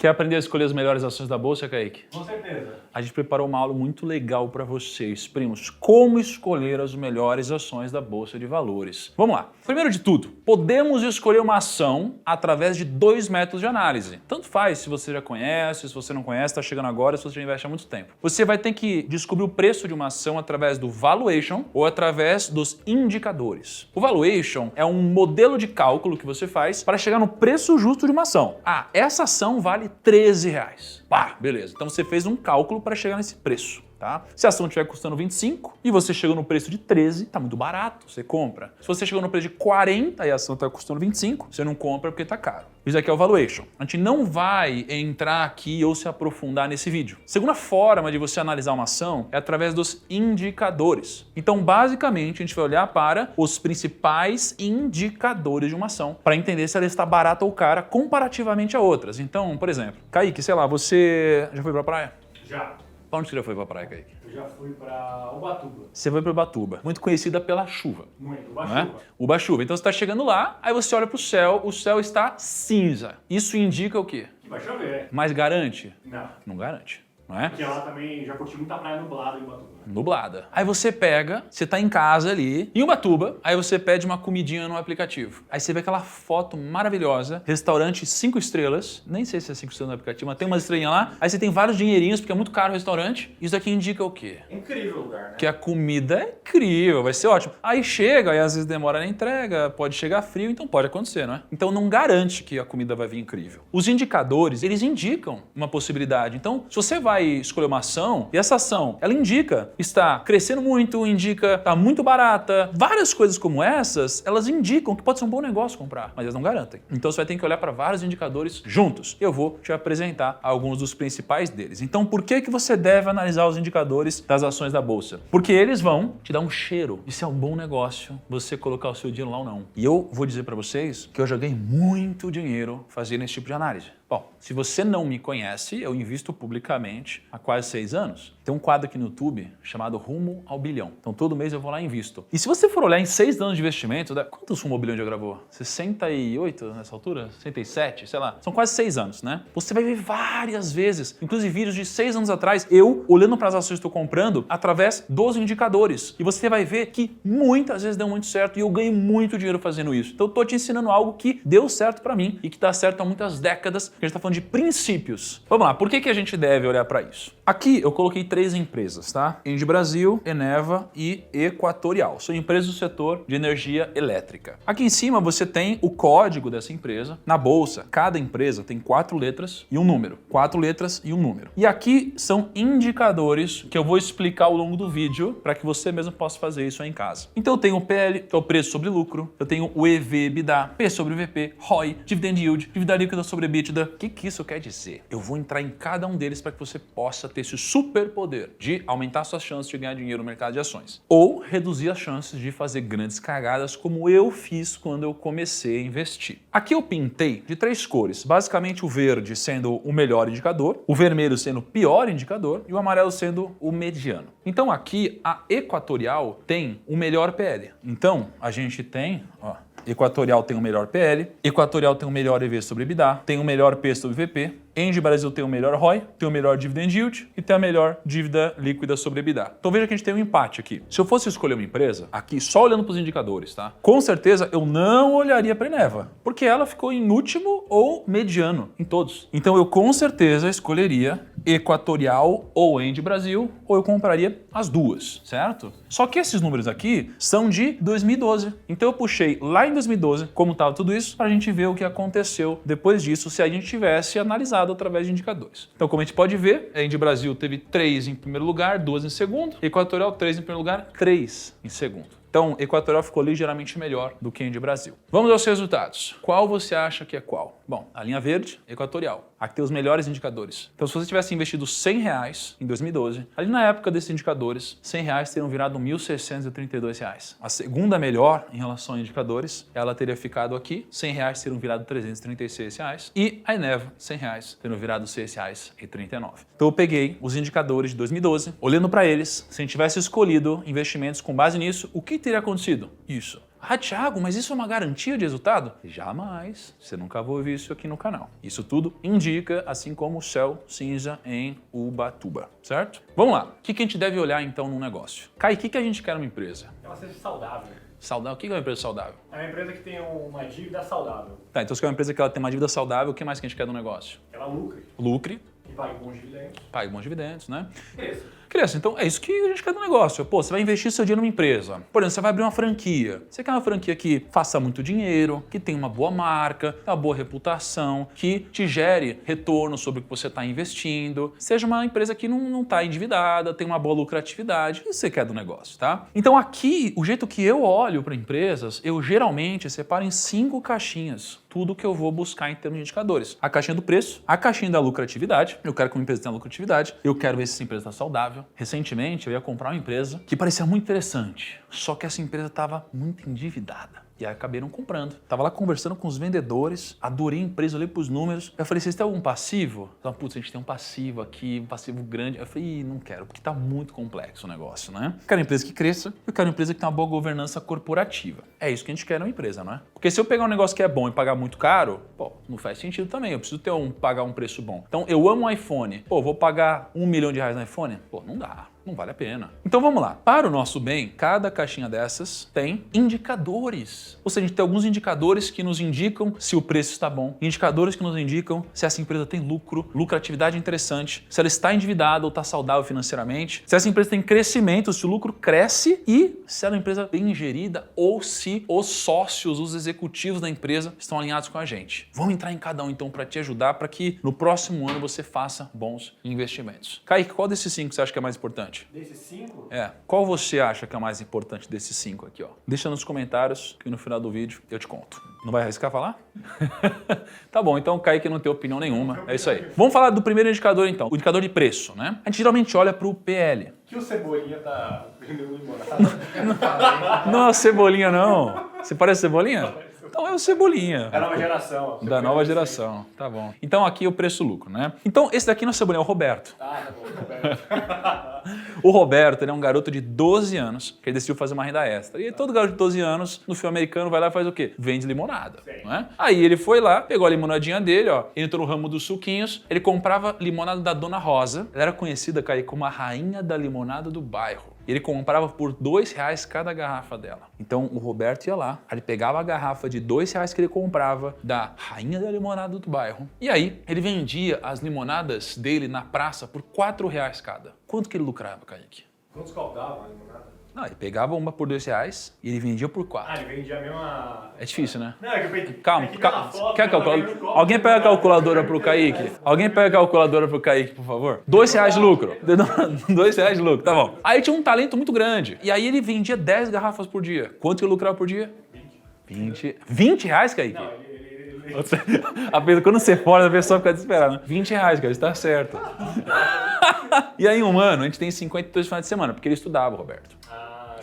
Quer aprender a escolher as melhores ações da bolsa, Kaique? Com certeza. A gente preparou uma aula muito legal para vocês, primos. Como escolher as melhores ações da bolsa de valores. Vamos lá. Primeiro de tudo, podemos escolher uma ação através de 2 métodos de análise. Tanto faz se você já conhece, se você não conhece, está chegando agora, se você já investe há muito tempo. Você vai ter que descobrir o preço de uma ação através do valuation ou através dos indicadores. O valuation é um modelo de cálculo que você faz para chegar no preço justo de uma ação. Ah, essa ação vale R$13. Pá, beleza. Então você fez um cálculo para chegar nesse preço. Tá? Se a ação estiver custando 25 e você chegou no preço de 13, tá muito barato, você compra. Se você chegou no preço de 40 e a ação está custando 25, você não compra porque tá caro. Isso aqui é o valuation. A gente não vai entrar aqui ou se aprofundar nesse vídeo. Segunda forma de você analisar uma ação é através dos indicadores. Então, basicamente, a gente vai olhar para os principais indicadores de uma ação para entender se ela está barata ou cara comparativamente a outras. Então, por exemplo, Kaique, sei lá, você já foi pra praia? Já. Pra onde você já foi pra praia, Kaique? Eu já fui pra Ubatuba. Você foi para Ubatuba, muito conhecida pela chuva. Muito. Não é? Ubatuba. Uba-chuva. Então você está chegando lá, aí você olha para o céu está cinza. Isso indica o quê? Que vai chover. Mas garante? Não. Não garante, não é? Porque lá também já curti muita praia nublada em Ubatuba. Nublada. Aí você pega, você tá em casa ali, em Ubatuba, aí você pede uma comidinha no aplicativo. Aí você vê aquela foto maravilhosa, restaurante 5 estrelas, nem sei se é 5 estrelas no aplicativo, mas tem uma estrelinha lá. Aí você tem vários dinheirinhos, porque é muito caro o restaurante. Isso aqui indica o quê? Incrível o lugar, né? Que a comida é incrível, vai ser ótimo. Aí chega, aí às vezes demora na entrega, pode chegar frio, então pode acontecer, não é? Então não garante que a comida vai vir incrível. Os indicadores, eles indicam uma possibilidade. Então, se você vai escolher uma ação, e essa ação, ela indica está crescendo muito, indica está muito barata, várias coisas como essas, elas indicam que pode ser um bom negócio comprar, mas elas não garantem. Então você vai ter que olhar para vários indicadores juntos. Eu vou te apresentar alguns dos principais deles. Então, por que você deve analisar os indicadores das ações da bolsa? Porque eles vão te dar um cheiro de se é um bom negócio você colocar o seu dinheiro lá ou não. E eu vou dizer para vocês que eu já ganhei muito dinheiro fazendo esse tipo de análise. Bom, se você não me conhece, eu invisto publicamente há quase 6 anos. Tem um quadro aqui no YouTube chamado Rumo ao Bilhão. Então todo mês eu vou lá e invisto. E se você for olhar em 6 anos de investimento, quantos Rumo ao Bilhão já gravou? 68 nessa altura? 67? Sei lá. São quase 6 anos, né? Você vai ver várias vezes, inclusive vídeos de 6 anos atrás, eu olhando para as ações que estou comprando através dos indicadores. E você vai ver que muitas vezes deu muito certo e eu ganho muito dinheiro fazendo isso. Então eu tô te ensinando algo que deu certo para mim e que dá certo há muitas décadas. A gente está falando de princípios. Vamos lá, por que a gente deve olhar para isso? Aqui eu coloquei 3 empresas, tá? Engie Brasil, Eneva e Equatorial. São empresas do setor de energia elétrica. Aqui em cima você tem o código dessa empresa. Na bolsa, cada empresa tem 4 letras e um número. 4 letras e um número. E aqui são indicadores que eu vou explicar ao longo do vídeo para que você mesmo possa fazer isso aí em casa. Então eu tenho o PL, que é o preço sobre lucro. Eu tenho o EV/EBITDA, P sobre VP, ROI, Dividend Yield, dívida líquida sobre EBITDA. O que isso quer dizer? Eu vou entrar em cada um deles para que você possa ter esse superpoder de aumentar suas chances de ganhar dinheiro no mercado de ações. Ou reduzir as chances de fazer grandes cagadas como eu fiz quando eu comecei a investir. Aqui eu pintei de 3 cores. Basicamente o verde sendo o melhor indicador, o vermelho sendo o pior indicador e o amarelo sendo o mediano. Então aqui a Equatorial tem o melhor PL. Então a gente tem, ó, Equatorial tem o melhor PL, Equatorial tem o melhor EV sobre EBITDA, tem o melhor P sobre VP, Engie Brasil tem o melhor ROI, tem o melhor Dividend Yield e tem a melhor dívida líquida sobre EBITDA. Então veja que a gente tem um empate aqui. Se eu fosse escolher uma empresa, aqui só olhando para os indicadores, tá? Com certeza eu não olharia para a Eneva, porque ela ficou em último ou mediano em todos. Então eu com certeza escolheria Equatorial ou Engie Brasil, ou eu compraria as duas, certo? Só que esses números aqui são de 2012. Então eu puxei lá em 2012 como estava tudo isso para a gente ver o que aconteceu depois disso se a gente tivesse analisado através de indicadores. Então, como a gente pode ver, a Engie Brasil teve 3 em primeiro lugar, 2 em segundo, Equatorial 3 em primeiro lugar, 3 em segundo. Então, Equatorial ficou ligeiramente melhor do que Engie Brasil. Vamos aos resultados. Qual você acha que é qual? Bom, a linha verde, Equatorial. Aqui tem os melhores indicadores. Então, se você tivesse investido R$100 em 2012, ali na época desses indicadores, R$100 teriam virado R$1.632. A segunda melhor em relação a indicadores, ela teria ficado aqui, R$100 teriam virado R$336. E a Eneva, R$100 teriam virado R$6,39. Então, eu peguei os indicadores de 2012, olhando para eles, se a gente tivesse escolhido investimentos com base nisso, o que teria acontecido? Isso. Ah, Thiago, mas isso é uma garantia de resultado? Jamais. Você nunca vai ouvir isso aqui no canal. Isso tudo indica, assim como o céu cinza em Ubatuba, certo? Vamos lá. O que a gente deve olhar então num negócio? Kai, o que a gente quer numa empresa? Ela seja saudável. Saudável? O que é uma empresa saudável? É uma empresa que tem uma dívida saudável. Tá, então se quer uma empresa que ela tem uma dívida saudável, o que mais que a gente quer no negócio? Ela lucre. Lucre, E pague bons dividendos. pague bons dividendos, né? Cresça. Cresça, então é isso que a gente quer do negócio. Pô, você vai investir seu dinheiro numa empresa. Por exemplo, você vai abrir uma franquia. Você quer uma franquia que faça muito dinheiro, que tenha uma boa marca, uma boa reputação, que te gere retorno sobre o que você está investindo, seja uma empresa que não está endividada, tem uma boa lucratividade. Isso você quer do negócio, tá? Então aqui, o jeito que eu olho para empresas, eu geralmente separo em 5 caixinhas tudo que eu vou buscar em termos de indicadores. A caixinha do preço, a caixinha da lucratividade, eu quero que uma empresa tenha lucratividade, eu quero ver se essa empresa está saudável. Recentemente eu ia comprar uma empresa que parecia muito interessante, só que essa empresa estava muito endividada. E aí acabei não comprando. Tava lá conversando com os vendedores, adorei a empresa, olhei pros números. Eu falei, vocês têm algum passivo? Então, putz, a gente tem um passivo aqui, um passivo grande. Eu falei, não quero, porque tá muito complexo o negócio, né? Eu quero uma empresa que cresça, eu quero uma empresa que tenha uma boa governança corporativa. É isso que a gente quer numa empresa, não é? Porque se eu pegar um negócio que é bom e pagar muito caro, pô, não faz sentido também. Eu preciso pagar um preço bom. Então, eu amo um iPhone. Pô, vou pagar R$1 milhão no iPhone? Pô, não dá. Não vale a pena. Então vamos lá. Para o nosso bem, cada caixinha dessas tem indicadores. Ou seja, a gente tem alguns indicadores que nos indicam se o preço está bom, indicadores que nos indicam se essa empresa tem lucro, lucratividade interessante, se ela está endividada ou está saudável financeiramente, se essa empresa tem crescimento, se o lucro cresce e se ela é uma empresa bem gerida ou se os sócios, os executivos da empresa estão alinhados com a gente. Vamos entrar em cada um então para te ajudar para que no próximo ano você faça bons investimentos. Kaique, qual desses 5 você acha que é mais importante? Desses 5, Qual você acha que é mais importante desses 5 aqui, ó? Deixa nos comentários que no final do vídeo eu te conto. Não vai arriscar falar? Tá bom, então Kaique não tem opinião nenhuma. É isso aí. Vamos falar do primeiro indicador então, o indicador de preço, né? A gente geralmente olha para o PL. que o Cebolinha tá vendendo limonada. Não é Cebolinha não. Você parece Cebolinha? Então é o Cebolinha. Da nova geração. Da nova geração, tá bom. Então aqui o preço-lucro, né? Então esse daqui não é o Cebolinha, é o Roberto. Ah, tá bom, Roberto. O Roberto, ele é um garoto de 12 anos que ele decidiu fazer uma renda extra. E todo garoto de 12 anos, no filme americano, vai lá e faz o quê? Vende limonada, não é? Aí ele foi lá, pegou a limonadinha dele, ó, entrou no ramo dos suquinhos, ele comprava limonada da Dona Rosa. Ela era conhecida, Kaique, como a rainha da limonada do bairro. Ele comprava por R$2 cada garrafa dela. Então o Roberto ia lá, ele pegava a garrafa de R$2 que ele comprava da rainha da limonada do bairro. E aí ele vendia as limonadas dele na praça por R$4 cada. Quanto que ele lucrava, Kaique? Quantos copos dava a limonada? Não, ele pegava uma por R$2 e ele vendia por 4. Ah, ele vendia a mesma... É difícil, né? Não, é que eu pensei... Calma, é que calma. pela foto, Quer eu tava calculadora? vendo o copo, Alguém pega a calculadora pro Kaique? Alguém pega a calculadora pro Kaique, por favor? R$2 de lucro. R$2 de lucro, tá bom. Aí tinha um talento muito grande. E aí ele vendia 10 garrafas por dia. Quanto que ele lucrava por dia? 20. R$20, Kaique? Não, Quando você fora, a pessoa fica desesperada. R$20, cara, isso tá certo. E aí um ano, a gente tem 52 finais de semana, porque ele estudava, Roberto.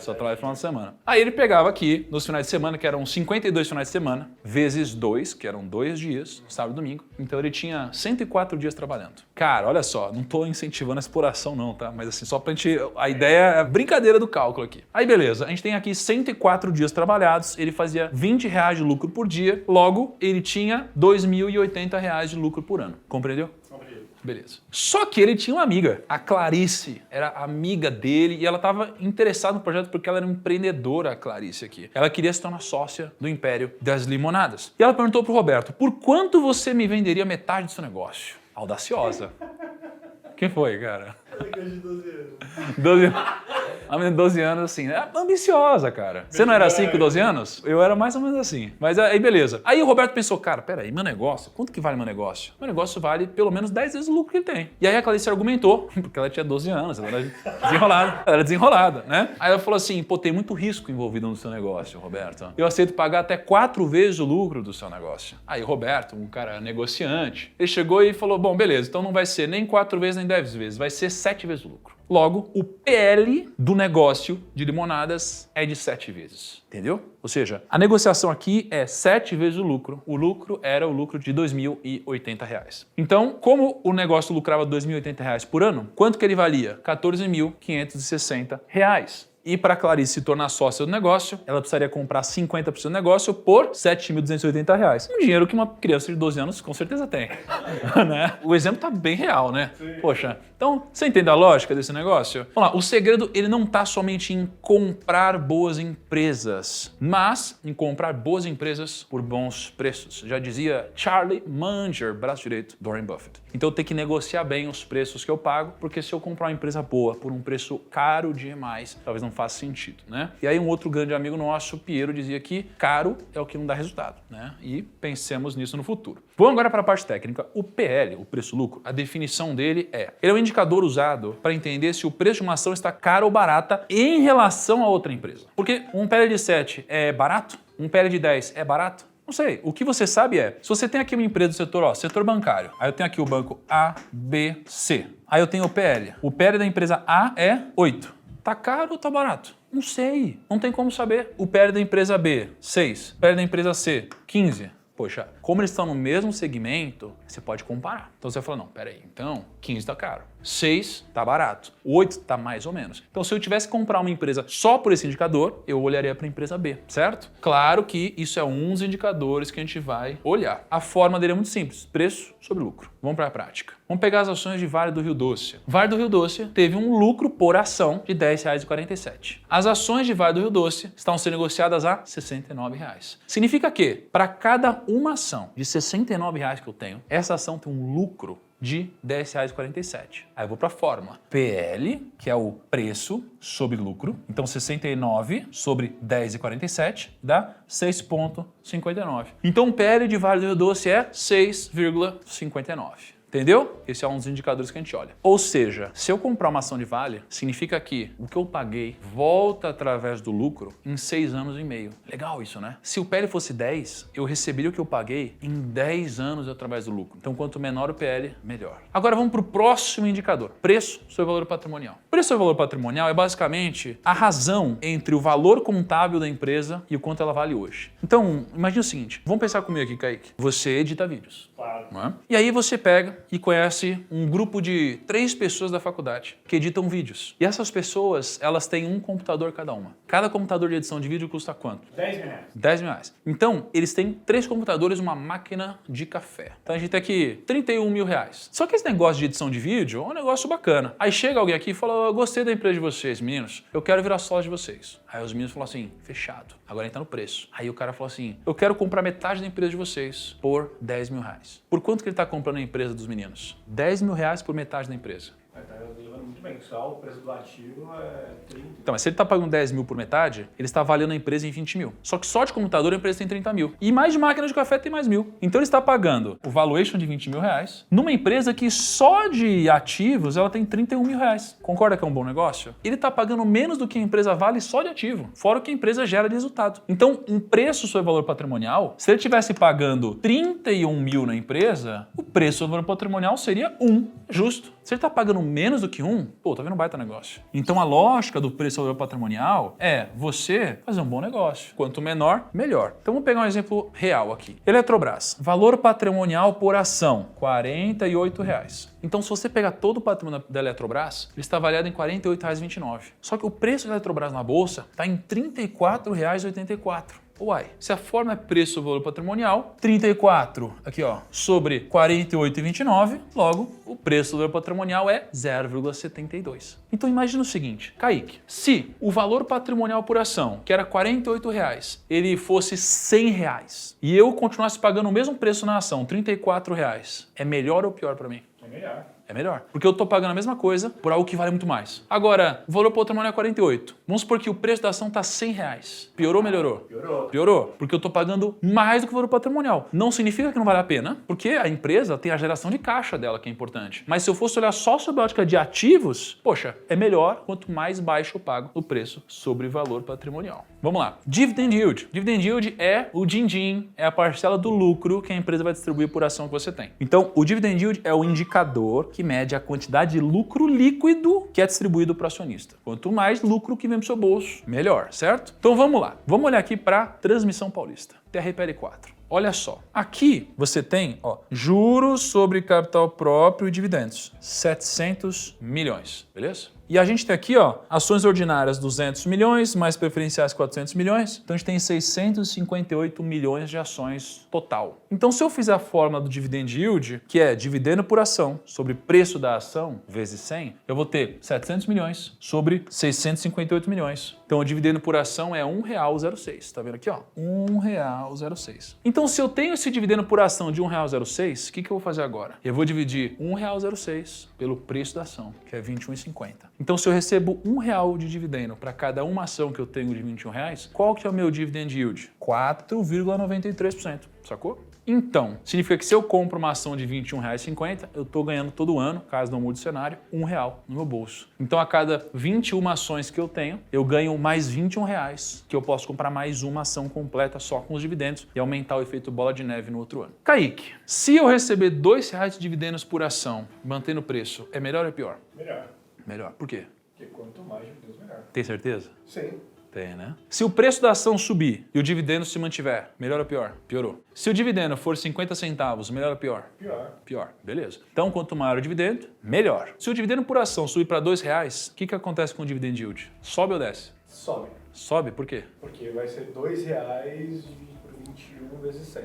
Só trabalha no final de semana. Aí ele pegava aqui, nos finais de semana, que eram 52 finais de semana, vezes 2, que eram 2 dias, sábado e domingo. Então ele tinha 104 dias trabalhando. Cara, olha só, não tô incentivando a exploração não, tá? Mas assim, só pra gente... A ideia é a brincadeira do cálculo aqui. Aí beleza, a gente tem aqui 104 dias trabalhados, ele fazia R$20 de lucro por dia, logo ele tinha R$2.080 de lucro por ano. Compreendeu? Beleza. Só que ele tinha uma amiga, a Clarice, era amiga dele e ela estava interessada no projeto porque ela era uma empreendedora, a Clarice aqui. Ela queria se tornar sócia do Império das Limonadas. E ela perguntou pro Roberto, por quanto você me venderia metade do seu negócio? Audaciosa. Quem foi, cara? de 12 anos. 12 anos. A menina de 12 anos, assim, é ambiciosa, cara. Você não era assim com 12 anos? Eu era mais ou menos assim. Mas aí, beleza. Aí o Roberto pensou, cara, peraí, meu negócio, quanto que vale meu negócio? Meu negócio vale pelo menos 10 vezes o lucro que ele tem. E aí a Clarice argumentou, porque ela tinha 12 anos, ela era desenrolada. Ela era desenrolada, né? Aí ela falou assim, pô, tem muito risco envolvido no seu negócio, Roberto. Eu aceito pagar até 4 vezes o lucro do seu negócio. Aí o Roberto, um cara negociante, ele chegou e falou, bom, beleza, então não vai ser nem 4 vezes nem 10 vezes, vai ser 7 vezes o lucro. Logo, o PL do negócio de limonadas é de 7 vezes, entendeu? Ou seja, a negociação aqui é 7 vezes o lucro. O lucro era o lucro de R$2.080. Então, como o negócio lucrava R$2.080 por ano, quanto que ele valia? R$14.560. E para a Clarice se tornar sócia do negócio, ela precisaria comprar 50% do negócio por R$ 7.280. Um dinheiro que uma criança de 12 anos com certeza tem. Né? O exemplo tá bem real, né? Sim. Poxa, então você entende a lógica desse negócio? Vamos lá, o segredo ele não tá somente em comprar boas empresas, mas em comprar boas empresas por bons preços. Já dizia Charlie Munger, braço direito do Warren Buffett. Então eu tenho que negociar bem os preços que eu pago, porque se eu comprar uma empresa boa por um preço caro demais, talvez não faça sentido, né? E aí um outro grande amigo nosso, Piero, dizia que caro é o que não dá resultado, né? E pensemos nisso no futuro. Vamos agora para a parte técnica. O PL, o preço-lucro, a definição dele ele é um indicador usado para entender se o preço de uma ação está cara ou barata em relação a outra empresa. Porque um PL de 7 é barato? Um PL de 10 é barato? Não sei. O que você sabe é, se você tem aqui uma empresa do setor, setor bancário, aí eu tenho aqui o banco A, B, C. Aí eu tenho o PL. O PL da empresa A é 8. Tá caro ou tá barato? Não sei. Não tem como saber. O PL da empresa B, 6. O PL da empresa C, 15. Poxa, como eles estão no mesmo segmento, você pode comparar. Então você fala, não, peraí, então 15 tá caro, 6 tá barato, 8 tá mais ou menos. Então se eu tivesse que comprar uma empresa só por esse indicador, eu olharia para a empresa B, certo? Claro que isso é um dos indicadores que a gente vai olhar. A forma dele é muito simples, preço sobre lucro. Vamos para a prática. Vamos pegar as ações de Vale do Rio Doce. Vale do Rio Doce teve um lucro por ação de R$ 10,47. As ações de Vale do Rio Doce estão sendo negociadas a R$ 69. Significa que, para cada uma ação de R$ 69 que eu tenho, essa ação tem um lucro de R$ 10,47. Aí eu vou para a fórmula. PL, que é o preço sobre lucro. Então 69 sobre 10,47 dá 6,59. Então o PL de Vale do Rio Doce é 6,59. Entendeu? Esse é um dos indicadores que a gente olha. Ou seja, se eu comprar uma ação de Vale, significa que o que eu paguei volta através do lucro em 6 anos e meio. Legal isso, né? Se o PL fosse 10, eu receberia o que eu paguei em 10 anos através do lucro. Então, quanto menor o PL, melhor. Agora vamos para o próximo indicador. Preço sobre valor patrimonial. Preço sobre valor patrimonial é basicamente a razão entre o valor contábil da empresa e o quanto ela vale hoje. Então, imagine o seguinte. Vamos pensar comigo aqui, Kaique. Você edita vídeos. Claro. Não é? E aí você pega e conhece um grupo de 3 pessoas da faculdade que editam vídeos. E essas pessoas, elas têm um computador cada uma. Cada computador de edição de vídeo custa quanto? R$10.000. R$10.000. Então, eles têm 3 computadores e uma máquina de café. Então a gente tem aqui R$31.000. Só que esse negócio de edição de vídeo é um negócio bacana. Aí chega alguém aqui e fala, eu gostei da empresa de vocês, meninos. Eu quero virar sócio de vocês. Aí os meninos falam assim, fechado. Agora entra no preço. Aí o cara fala assim, eu quero comprar metade da empresa de vocês por R$10.000. Por quanto que ele está comprando a empresa dos meninos? R$10.000 por metade da empresa. Tá levando muito bem. Só o preço do ativo é 30. Então, mas se ele está pagando 10 mil por metade, ele está avaliando a empresa em 20 mil. Só que só de computador a empresa tem 30 mil. E mais de máquina de café tem mais 1.000. Então ele está pagando o valuation de 20 mil reais numa empresa que só de ativos ela tem 31 mil reais. Concorda que é um bom negócio? Ele está pagando menos do que a empresa vale só de ativo, fora o que a empresa gera de resultado. Então, um preço sobre valor patrimonial, se ele estivesse pagando 31 mil na empresa, o preço sobre valor patrimonial seria 1. Justo. Se ele está pagando menos do que 1, pô, tá vendo um baita negócio. Então a lógica do preço sobre valor patrimonial é você fazer um bom negócio. Quanto menor, melhor. Então vamos pegar um exemplo real aqui. Eletrobras, valor patrimonial por ação, R$48. Então se você pegar todo o patrimônio da Eletrobras, ele está avaliado em R$48,29. Só que o preço da Eletrobras na bolsa está em R$34,84. Uai, se a forma é preço sobre valor patrimonial, 34 aqui ó, sobre 48,29, logo o preço sobre valor patrimonial é 0,72. Então imagina o seguinte, Kaique, se o valor patrimonial por ação, que era R$48, ele fosse R$100 e eu continuasse pagando o mesmo preço na ação, R$34, é melhor ou pior para mim? É melhor. É melhor. Porque eu estou pagando a mesma coisa por algo que vale muito mais. Agora, o valor patrimonial é 48. Vamos supor que o preço da ação está R$100. Piorou ou melhorou? Piorou. Piorou. Porque eu estou pagando mais do que o valor patrimonial. Não significa que não vale a pena, porque a empresa tem a geração de caixa dela que é importante. Mas se eu fosse olhar só sobre a ótica de ativos, poxa, é melhor quanto mais baixo eu pago o preço sobre valor patrimonial. Vamos lá. Dividend Yield. Dividend Yield é o din-din, é a parcela do lucro que a empresa vai distribuir por ação que você tem. Então, o Dividend Yield é o indicador que mede a quantidade de lucro líquido que é distribuído para o acionista. Quanto mais lucro que vem para o seu bolso, melhor, certo? Então vamos lá. Vamos olhar aqui para a Transmissão Paulista, TRPL4. Olha só, aqui você tem juros sobre capital próprio e dividendos, 700 milhões, beleza? E a gente tem aqui, ó, ações ordinárias 200 milhões, mais preferenciais 400 milhões. Então a gente tem 658 milhões de ações total. Então se eu fizer a fórmula do dividend yield, que é dividendo por ação sobre preço da ação vezes 100, eu vou ter 700 milhões sobre 658 milhões. Então o dividendo por ação é R$1,06. Tá vendo aqui, ó? R$1,06. Então se eu tenho esse dividendo por ação de R$1,06, o que eu vou fazer agora? Eu vou dividir R$1,06 pelo preço da ação, que é R$21,50. Então se eu recebo R$1 de dividendo para cada uma ação que eu tenho de R$21, qual que é o meu dividend yield? 4,93%. Sacou? Então, significa que se eu compro uma ação de R$21,50, eu estou ganhando todo ano, caso não mude o cenário, R$1 no meu bolso. Então, a cada 21 ações que eu tenho, eu ganho mais R$21, que eu posso comprar mais uma ação completa só com os dividendos e aumentar o efeito bola de neve no outro ano. Kaique, se eu receber R$2 de dividendos por ação, mantendo o preço, é melhor ou é pior? Melhor. Melhor. Por quê? Porque quanto mais dividendos, melhor. Tem certeza? Sim. Tem, né? Se o preço da ação subir e o dividendo se mantiver, melhor ou pior? Piorou. Se o dividendo for 50 centavos, melhor ou pior? Pior. Pior. Beleza. Então, quanto maior o dividendo, melhor. Se o dividendo por ação subir para R$2, o que acontece com o dividend yield? Sobe ou desce? Sobe. Sobe, por quê? Porque vai ser R$2 por 21 vezes 100.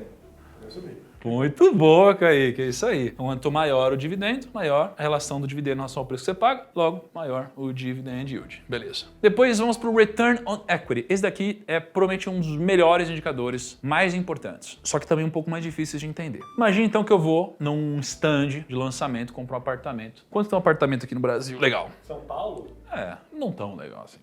Vai subir. Muito boa, Kaique, é isso aí. Quanto maior o dividendo, maior a relação do dividendo em relação ao preço que você paga, logo maior o dividend yield. Beleza. Depois vamos para o Return on Equity. Esse daqui é provavelmente um dos melhores indicadores, mais importantes, só que também um pouco mais difíceis de entender. Imagina então que eu vou num stand de lançamento comprar um apartamento. Quanto tem um apartamento aqui no Brasil? Legal. São Paulo? É, não tão legal assim.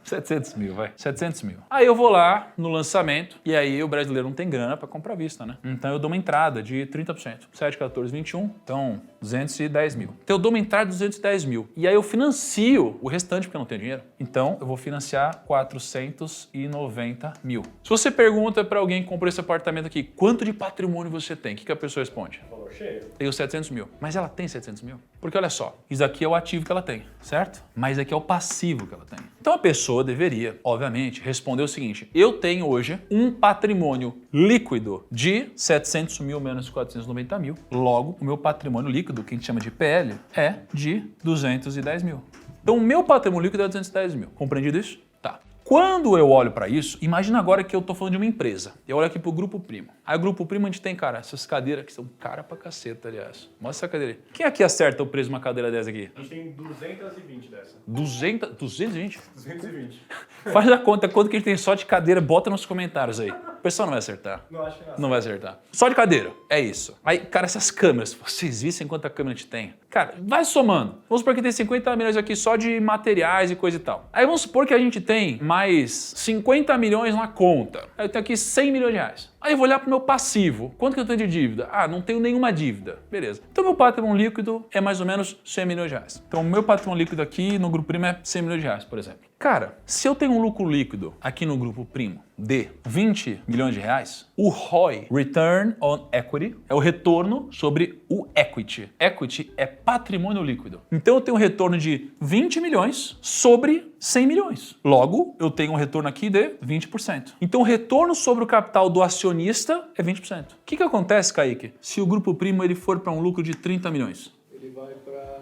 700 mil, vai. 700 mil. Aí eu vou lá no lançamento e aí o brasileiro não tem grana para comprar à vista, né? Então eu dou uma entrada de 30%. 7, 14, 21, então 210 mil. Então eu dou uma entrada de 210 mil. E aí eu financio o restante porque eu não tenho dinheiro. Então eu vou financiar 490 mil. Se você pergunta para alguém que comprou esse apartamento aqui, quanto de patrimônio você tem? O que a pessoa responde? Valor cheio. Tenho 700 mil. Mas ela tem 700 mil? Porque olha só, isso aqui é o ativo que ela tem, certo? Mas isso aqui é o passivo que ela tem. Então a pessoa deveria, obviamente, responder o seguinte: eu tenho hoje um patrimônio líquido de 700 mil menos 490 mil. Logo, o meu patrimônio líquido, que a gente chama de PL, é de 210 mil. Então o meu patrimônio líquido é 210 mil. Compreendido isso? Tá. Quando eu olho para isso, imagina agora que eu tô falando de uma empresa. Eu olho aqui pro Grupo Primo. Aí o Grupo Primo a gente tem, cara, essas cadeiras que são cara pra caceta, aliás. Mostra essa cadeira aí. Quem aqui acerta o preço de uma cadeira dessa aqui? A gente tem 220 dessa. 220? 220. Faz a conta, quanto que a gente tem só de cadeira, bota nos comentários aí. O pessoal não vai acertar. Não acho que não. Não vai acertar. Só de cadeira. É isso. Aí, cara, essas câmeras, vocês vissem quanta câmera a gente tem. Cara, vai somando. Vamos supor que tem 50 milhões aqui só de materiais e coisa e tal. Aí vamos supor que a gente tem mais 50 milhões na conta. Aí eu tenho aqui 100 milhões de reais. Aí eu vou olhar pro meu passivo. Quanto que eu tenho de dívida? Ah, não tenho nenhuma dívida. Beleza. Então meu patrimônio líquido é mais ou menos 100 milhões de reais. Então o meu patrimônio líquido aqui no Grupo Primo é 100 milhões de reais, por exemplo. Cara, se eu tenho um lucro líquido aqui no Grupo Primo de 20 milhões de reais, o ROI, Return on Equity, é o retorno sobre o equity. Equity é patrimônio líquido. Então eu tenho um retorno de 20 milhões sobre 100 milhões. Logo, eu tenho um retorno aqui de 20%. Então o retorno sobre o capital do acionista é 20%. O que acontece, Kaique, se o Grupo Primo ele for para um lucro de 30 milhões? Ele vai para...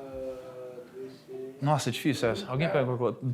Nossa, é difícil essa. Alguém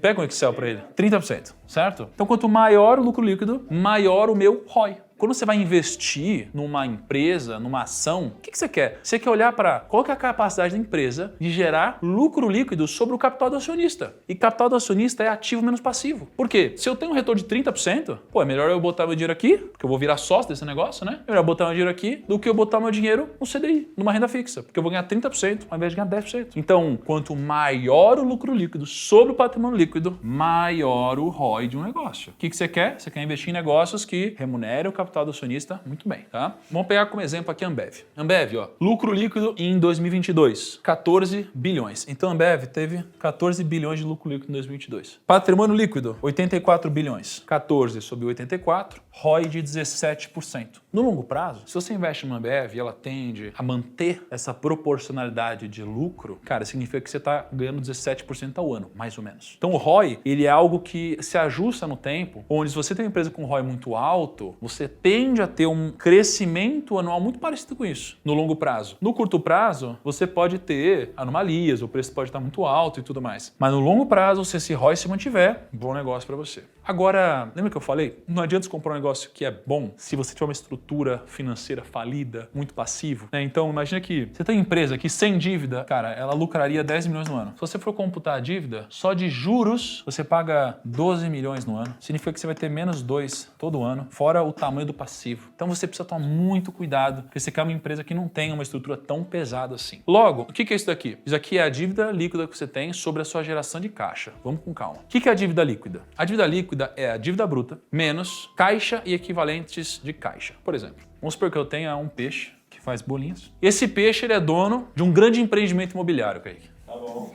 pega um Excel para ele. 30%, certo? Então, quanto maior o lucro líquido, maior o meu ROI. Quando você vai investir numa empresa, numa ação, o que você quer? Você quer olhar para qual que é a capacidade da empresa de gerar lucro líquido sobre o capital do acionista. E capital do acionista é ativo menos passivo. Por quê? Se eu tenho um retorno de 30%, pô, é melhor eu botar meu dinheiro aqui, porque eu vou virar sócio desse negócio, né? É melhor botar meu dinheiro aqui do que eu botar meu dinheiro no CDI, numa renda fixa, porque eu vou ganhar 30% ao invés de ganhar 10%. Então, quanto maior o lucro líquido sobre o patrimônio líquido, maior o ROI de um negócio. O que você quer? Você quer investir em negócios que remunerem o capital do acionista muito bem, tá? Vamos pegar como exemplo aqui a Ambev. Ambev, ó, lucro líquido em 2022, 14 bilhões. Então a Ambev teve 14 bilhões de lucro líquido em 2022. Patrimônio líquido, 84 bilhões. 14 sobre 84, ROI de 17%. No longo prazo, se você investe numa Ambev e ela tende a manter essa proporcionalidade de lucro, cara, significa que você está ganhando 17% ao ano, mais ou menos. Então o ROI, ele é algo que se ajusta no tempo, onde se você tem uma empresa com ROI muito alto, você tende a ter um crescimento anual muito parecido com isso, no longo prazo. No curto prazo, você pode ter anomalias, o preço pode estar muito alto e tudo mais. Mas no longo prazo, se esse ROI se mantiver, bom negócio para você. Agora, lembra que eu falei? Não adianta você comprar um negócio que é bom se você tiver uma estrutura financeira falida, muito passivo, né? Então, imagina que você tem uma empresa que sem dívida, cara, ela lucraria 10 milhões no ano. Se você for computar a dívida, só de juros, você paga 12 milhões no ano. Significa que você vai ter menos 2 todo ano, fora o tamanho do passivo. Então, você precisa tomar muito cuidado, porque você quer uma empresa que não tem uma estrutura tão pesada assim. Logo, o que é isso daqui? Isso aqui é a dívida líquida que você tem sobre a sua geração de caixa. Vamos com calma. O que é a dívida líquida? A dívida líquida é a dívida bruta menos caixa e equivalentes de caixa. Por exemplo, vamos supor que eu tenha um peixe que faz bolinhas. Esse peixe ele é dono de um grande empreendimento imobiliário, Kaique. Tá bom.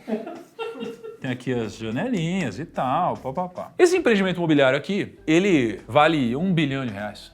Tem aqui as janelinhas e tal, papapá. Esse empreendimento imobiliário aqui, ele vale R$1 bilhão.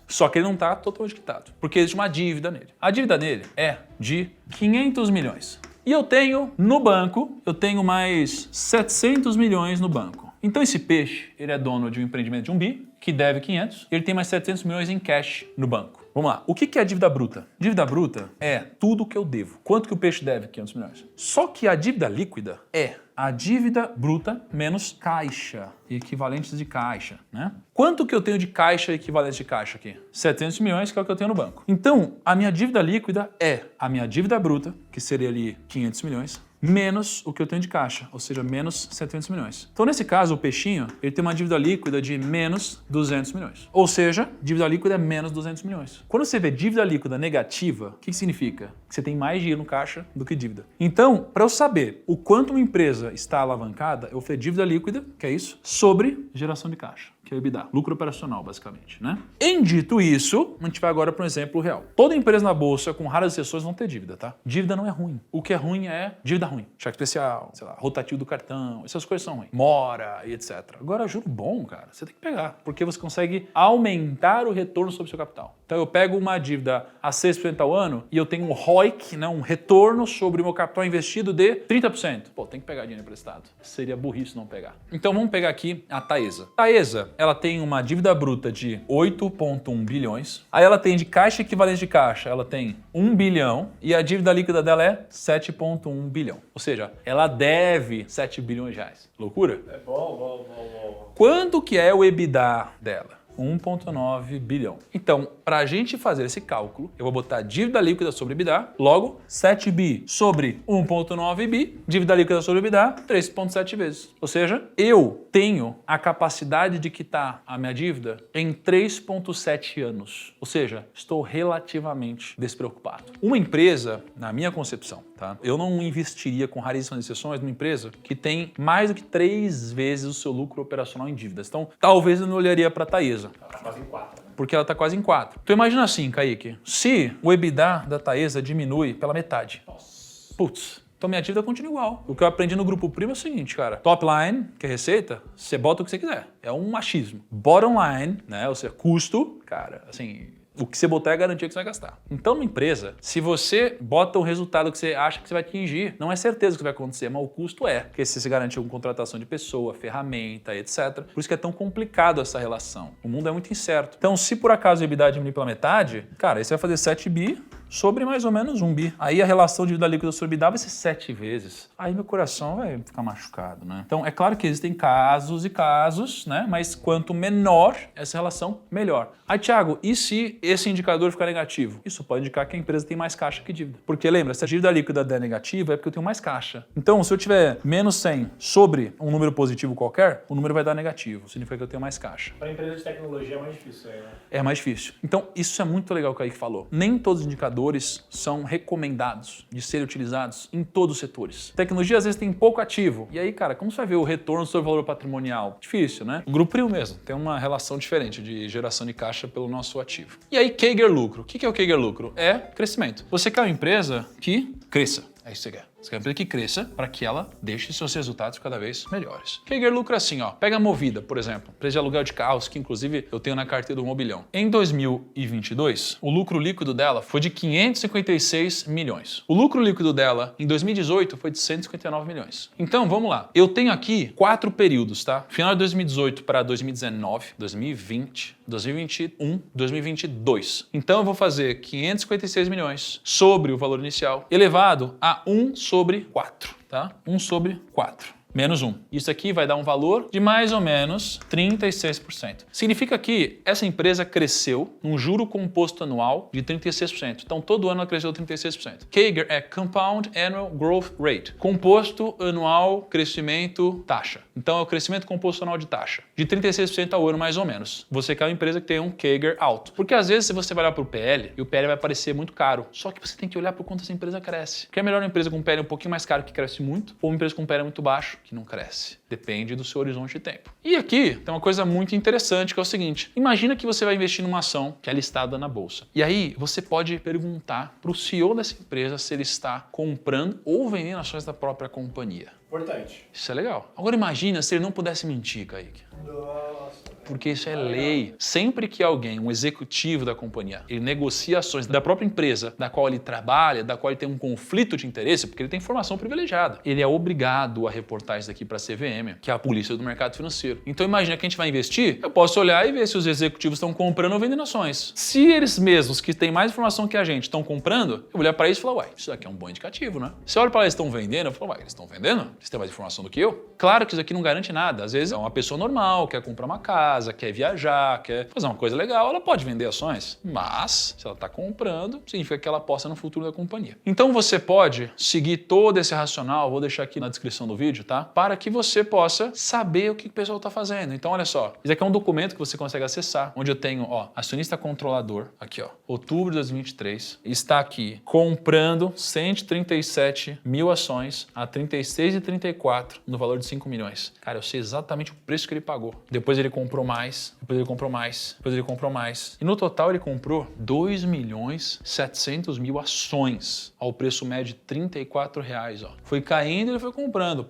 Só que ele não está totalmente quitado, porque existe uma dívida nele. A dívida dele é de 500 milhões. E eu tenho no banco, eu tenho mais 700 milhões no banco. Então esse peixe, ele é dono de um empreendimento de 1 bi, que deve 500, e ele tem mais 700 milhões em cash no banco. Vamos lá, o que é a dívida bruta? Dívida bruta é tudo que eu devo. Quanto que o peixe deve? 500 milhões. Só que a dívida líquida é a dívida bruta menos caixa, equivalentes de caixa, né? Quanto que eu tenho de caixa e equivalentes de caixa aqui? 700 milhões, que é o que eu tenho no banco. Então, a minha dívida líquida é a minha dívida bruta, que seria ali 500 milhões, menos o que eu tenho de caixa, ou seja, menos 700 milhões. Então, nesse caso, o peixinho, ele tem uma dívida líquida de menos 200 milhões. Ou seja, dívida líquida é menos 200 milhões. Quando você vê dívida líquida negativa, o que significa? Que você tem mais dinheiro no caixa do que dívida. Então, para eu saber o quanto uma empresa está alavancada, eu vou fazer dívida líquida, que é isso, sobre geração de caixa, que é o EBITDA, lucro operacional, basicamente, né? Em dito isso, a gente vai agora para um exemplo real. Toda empresa na bolsa, com raras exceções, vão ter dívida, tá? Dívida não é ruim. O que é ruim é dívida ruim. Cheque especial, sei lá, rotativo do cartão, essas coisas são ruins. Mora e etc. Agora, juro bom, cara, você tem que pegar, porque você consegue aumentar o retorno sobre o seu capital. Então, eu pego uma dívida a 6% ao ano e eu tenho um ROIC, né, um retorno sobre o meu capital investido de 30%. Pô, tem que pegar dinheiro emprestado. Seria burrice não pegar. Então, vamos pegar aqui a Taesa. Taesa, ela tem uma dívida bruta de 8,1 bilhões. Aí ela tem de caixa e equivalente de caixa, ela tem 1 bilhão e a dívida líquida dela é 7,1 bilhão. Ou seja, ela deve 7 bilhões de reais. Loucura? É bom. Quanto que é o EBITDA dela? 1,9 bilhão. Então, para a gente fazer esse cálculo, eu vou botar dívida líquida sobre EBITDA, logo 7 bi sobre 1,9 bi, dívida líquida sobre EBITDA, 3,7 vezes. Ou seja, eu tenho a capacidade de quitar a minha dívida em 3,7 anos. Ou seja, estou relativamente despreocupado. Uma empresa, na minha concepção, tá? Eu não investiria, com raríssimas exceções, numa empresa que tem mais do que 3 vezes o seu lucro operacional em dívidas. Então, talvez eu não olharia para a Taesa. Ela tá quase em 4, né? Porque ela está quase em 4. Então imagina assim, Kaique, se o EBITDA da Taesa diminui pela metade. Nossa. Putz, então minha dívida continua igual. O que eu aprendi no Grupo Primo é o seguinte, cara. Top line, que é receita, você bota o que você quiser. É um machismo. Bottom line, né, ou seja, custo, cara, assim... O que você botar é garantia que você vai gastar. Então, numa empresa, se você bota o resultado que você acha que você vai atingir, não é certeza que vai acontecer, mas o custo é. Porque se você garantiu com contratação de pessoa, ferramenta, etc. Por isso que é tão complicado essa relação. O mundo é muito incerto. Então, se por acaso a EBITDA diminuir pela metade, cara, aí você vai fazer 7 bi sobre mais ou menos 1 bi. Aí a relação de dívida líquida sobre EBITDA vai ser 7 vezes. Aí meu coração vai ficar machucado, né? Então, é claro que existem casos e casos, né? Mas quanto menor essa relação, melhor. Aí, Thiago, e se esse indicador ficar negativo? Isso pode indicar que a empresa tem mais caixa que dívida. Porque lembra, se a dívida líquida der negativa, é porque eu tenho mais caixa. Então, se eu tiver menos 100 sobre um número positivo qualquer, o número vai dar negativo. Significa que eu tenho mais caixa. Para empresa de tecnologia é mais difícil aí, né? É mais difícil. Então, isso é muito legal que o Kaique falou. Nem todos os indicadores são recomendados de serem utilizados em todos os setores. Tecnologia, às vezes, tem pouco ativo. E aí, cara, como você vai ver o retorno sobre o valor patrimonial? Difícil, né? O Grupo Primo mesmo tem uma relação diferente de geração de caixa pelo nosso ativo. E aí, CAGR lucro. O que é o CAGR lucro? É crescimento. Você quer uma empresa que cresça. É isso que você quer. Você quer uma empresa que cresça para que ela deixe seus resultados cada vez melhores. Kager lucra assim, ó. Pega a Movida, por exemplo, empresa de aluguel de carros, que inclusive eu tenho na carteira do 1 bilhão. Em 2022, o lucro líquido dela foi de 556 milhões. O lucro líquido dela em 2018 foi de 159 milhões. Então, vamos lá. Eu tenho aqui 4 períodos, tá? Final de 2018 para 2019, 2020, 2021, 2022. Então, eu vou fazer 556 milhões sobre o valor inicial elevado a 1 sobre 4, tá? 1 sobre 4. Menos 1. Isso aqui vai dar um valor de mais ou menos 36%. Significa que essa empresa cresceu num juro composto anual de 36%. Então, todo ano ela cresceu 36%. CAGR é Compound Annual Growth Rate. Composto anual crescimento taxa. Então, é o crescimento composto anual de taxa. De 36% ao ano, mais ou menos. Você quer uma empresa que tem um CAGR alto. Porque, às vezes, se você vai olhar para o PL, e o PL vai parecer muito caro. Só que você tem que olhar para quanto essa empresa cresce. Porque é melhor uma empresa com um PL um pouquinho mais caro, que cresce muito, ou uma empresa com um PL muito baixo, que não cresce. Depende do seu horizonte de tempo. E aqui tem uma coisa muito interessante, que é o seguinte. Imagina que você vai investir numa ação que é listada na bolsa. E aí você pode perguntar para o CEO dessa empresa se ele está comprando ou vendendo ações da própria companhia. Importante. Isso é legal. Agora imagina se ele não pudesse mentir, Kaique. Nossa. Porque isso é lei. Sempre que alguém, um executivo da companhia, ele negocia ações da própria empresa da qual ele trabalha, da qual ele tem um conflito de interesse, porque ele tem informação privilegiada, ele é obrigado a reportar isso daqui para a CVM, que é a polícia do mercado financeiro. Então imagina que a gente vai investir, eu posso olhar e ver se os executivos estão comprando ou vendendo ações. Se eles mesmos, que têm mais informação que a gente, estão comprando, eu vou olhar para isso e falar, uai, isso aqui é um bom indicativo, né? Se eu olho para eles estão vendendo, eu falo, uai, eles estão vendendo? Eles têm mais informação do que eu? Claro que isso aqui não garante nada. Às vezes é uma pessoa normal, quer comprar uma casa, quer viajar, quer fazer uma coisa legal, ela pode vender ações, mas se ela está comprando, significa que ela aposta no futuro da companhia. Então você pode seguir todo esse racional, vou deixar aqui na descrição do vídeo, tá? Para que você possa saber o que o pessoal está fazendo. Então olha só, isso aqui é um documento que você consegue acessar, onde eu tenho, ó, acionista controlador, aqui ó, outubro de 2023, está aqui comprando 137 mil ações a 36,34 no valor de 5 milhões. Cara, eu sei exatamente o preço que ele pagou. Depois ele comprou mais, depois ele comprou mais, depois ele comprou mais. E no total ele comprou 2.700.000 ações ao preço médio de R$34, ó. Foi caindo e ele foi comprando.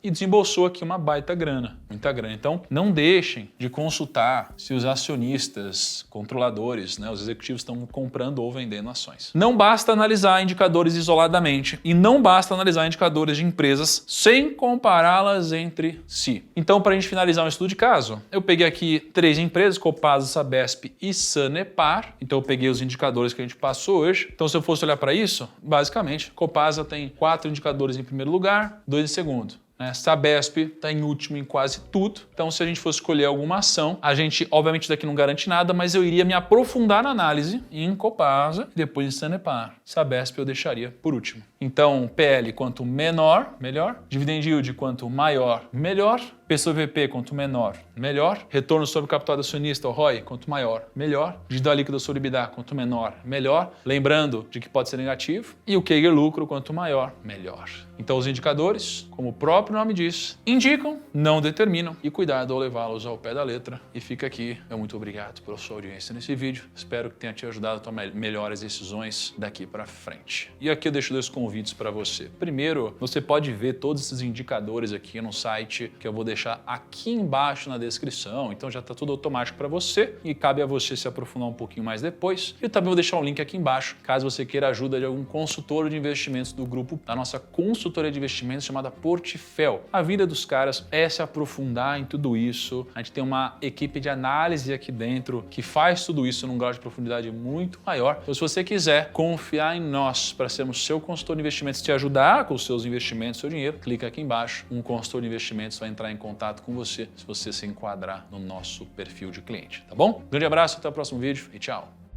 E desembolsou aqui uma baita grana, muita grana. Então, não deixem de consultar se os acionistas, controladores, né, os executivos estão comprando ou vendendo ações. Não basta analisar indicadores isoladamente e não basta analisar indicadores de empresas sem compará-las entre si. Então, para a gente finalizar um estudo de caso, eu peguei aqui 3 empresas, Copasa, Sabesp e Sanepar. Então, eu peguei os indicadores que a gente passou hoje. Então, se eu fosse olhar para isso, basicamente, Copasa tem 4 indicadores em primeiro lugar, 2 em segundo. Sabesp está em último em quase tudo. Então, se a gente fosse escolher alguma ação, a gente, obviamente, isso daqui não garante nada, mas eu iria me aprofundar na análise em Copasa e depois em Sanepar. Sabesp eu deixaria por último. Então, PL quanto menor, melhor. Dividend yield quanto maior, melhor. PSOVP quanto menor, melhor. Retorno sobre o capital do acionista, o ROI, quanto maior, melhor. Dívida líquida sobre EBITDA, quanto menor, melhor. Lembrando de que pode ser negativo. E o CAGR lucro, quanto maior, melhor. Então, os indicadores, como o próprio nome diz, indicam, não determinam. E cuidado ao levá-los ao pé da letra. E fica aqui, meu muito obrigado pela sua audiência nesse vídeo. Espero que tenha te ajudado a tomar melhores decisões daqui para frente. E aqui eu deixo 2 convites para você. Primeiro, você pode ver todos esses indicadores aqui no site que eu vou deixar aqui embaixo na descrição. Então já está tudo automático para você e cabe a você se aprofundar um pouquinho mais depois. E eu também vou deixar um link aqui embaixo, caso você queira ajuda de algum consultor de investimentos do grupo da nossa consultoria de investimentos chamada Portfel. A vida dos caras é se aprofundar em tudo isso. A gente tem uma equipe de análise aqui dentro que faz tudo isso num grau de profundidade muito maior. Então, se você quiser confiar em nós para sermos seu consultor de investimentos, te ajudar com os seus investimentos, seu dinheiro, clica aqui embaixo. Um consultor de investimentos vai entrar em contato com você se você se enquadrar no nosso perfil de cliente, tá bom? Grande abraço, até o próximo vídeo e tchau!